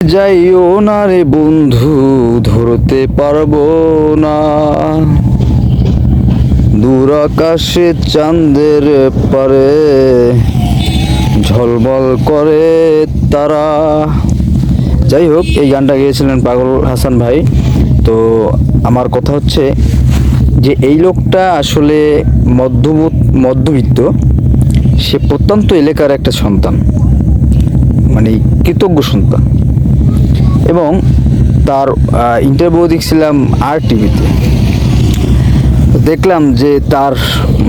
যাইও না রে বন্ধু, ধরতে পারবো না দূর আকাশে চাঁদের পারে ঝলমল করে তারা। যাই হোক, এই গানটা গেয়েছিলেন পাগল হাসান ভাই। তো আমার কথা হচ্ছে যে এই লোকটা আসলে মধ্যবিত্ত, সে প্রত্যন্ত এলাকার একটা সন্তান, মানে কৃতজ্ঞ সন্তান। এবং তার ইন্টারভিউ দেখছিলাম আর টিভিতে, দেখলাম যে তার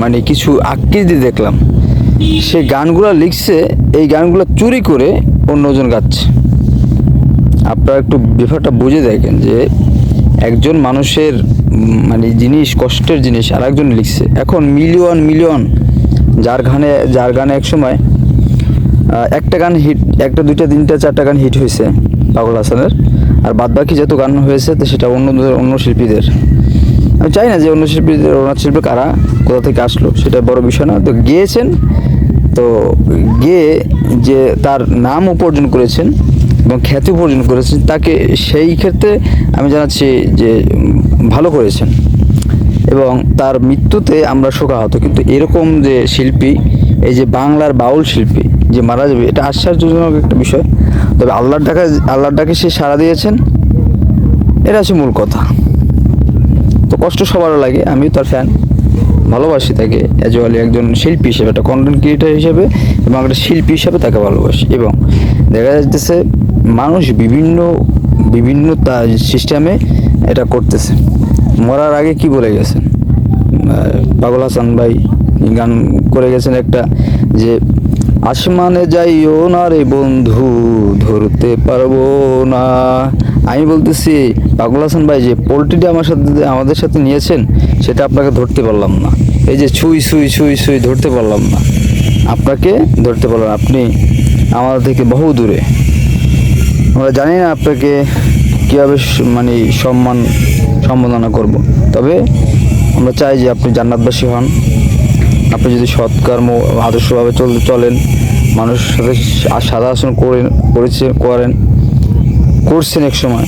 মানে কিছু আকৃতি দেখলাম, সে গানগুলো লিখছে, এই গানগুলো চুরি করে অন্যজন গাচ্ছে। আপনারা একটু ব্যাপারটা বুঝে দেখেন যে একজন মানুষের মানে জিনিস, কষ্টের জিনিস আর একজন লিখছে। এখন মিলিয়ন মিলিয়ন যার গানে এক সময় একটা গান হিট, একটা দুইটা তিনটা চারটা গান হিট হয়েছে পাগল হাসানের, আর বাদ বাকি যত গান হয়েছে তো সেটা অন্য শিল্পীদের। আমি চাই না যে অন্য শিল্পীদের, ওনার শিল্পী কারা কোথা থেকে আসলো সেটা বড় বিষয় না। তো গেয়েছেন, তো গেয়ে যে তার নাম উপার্জন করেছেন এবং খ্যাতি উপার্জন করেছেন, তাকে সেই ক্ষেত্রে আমি জানাচ্ছি যে ভালো করেছেন। এবং তার মৃত্যুতে আমরা শোকাহত, কিন্তু এরকম যে শিল্পী, এই যে বাংলার বাউল শিল্পী যে মারা যাবে, এটা আশ্চর্যজনক একটা বিষয়। তবে আল্লাহর ডাকে সে সাড়া দিয়েছেন, এটা হচ্ছে মূল কথা। তো কষ্ট সবারও লাগে, আমিও তার ফ্যান, ভালোবাসি তাকে অ্যাজুয়ালি একজন শিল্পী হিসেবে, একটা কন্টেন্ট ক্রিয়েটার হিসেবে এবং একটা শিল্পী হিসেবে তাকে ভালোবাসি। এবং দেখা যাচ্ছে মানুষ বিভিন্ন তার সিস্টেমে এটা করতেছে। মরার আগে কি বলে গেছেন পাগল হাসান ভাই, গান করে গেছেন একটা, যে আসমানে যাইও না রে বন্ধু, ধরতে পারবো না। আমি বলতেছি পাগল হাসান ভাই, যে পোল্ট্রিটা আমাদের সাথে নিয়েছেন, সেটা আপনাকে ধরতে পারলাম না। এই যে ছুঁই ধরতে পারলাম না, আপনাকে ধরতে পারলাম, আপনি আমাদের থেকে বহু দূরে। আমরা জানি না আপনাকে কীভাবে মানে সম্বোধনা করব। তবে আমরা চাই যে আপনি জান্নাতবাসী হন। আপনি যদি সৎকর্ম আদর্শভাবে চলেন, মানুষের সাথে সাদা আসন করছেন এক সময়।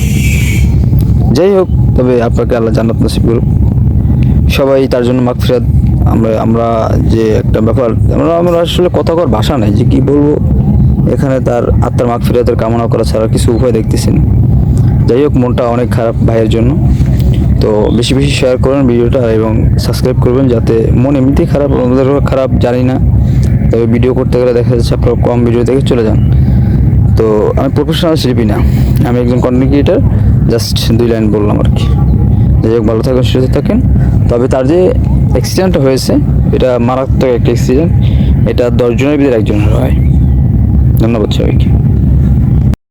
যাই হোক, তবে আপনাকে আল্লাহ জান্নাত নসিব করুক। সবাই তার জন্য মাগফিরাত। আমরা যে একটা ব্যাপার, আমরা আসলে কথা কর ভাষা নাই যে কি বলবো, এখানে তার আত্মার মাগফিরাতের কামনা করা ছাড়া কিছু উপায় দেখতেছি না। যাই হোক, মনটা অনেক খারাপ ভাইয়ের জন্য। তো বেশি বেশি শেয়ার করবেন ভিডিওটা এবং সাবস্ক্রাইব করবেন, যাতে মন এমনিতেই খারাপ, আমাদেরও খারাপ, জানি না। তবে ভিডিও করতে গেলে দেখা যাচ্ছে আপনারা কম ভিডিও দেখে চলে যান। তো আমি প্রফেশনাল শিল্পী না, আমি একজন কন্টেন্ট ক্রিয়েটার, জাস্ট 2 লাইন বললাম আর কি। যাই হোক, ভালো থাকেন, সুস্থ থাকেন। তবে তার যে অ্যাক্সিডেন্টটা হয়েছে, এটা মারাত্মক একটা অ্যাক্সিডেন্ট, এটা 10 জনের ভিতরে একজনের হয়। ধন্যবাদ সবাইকে।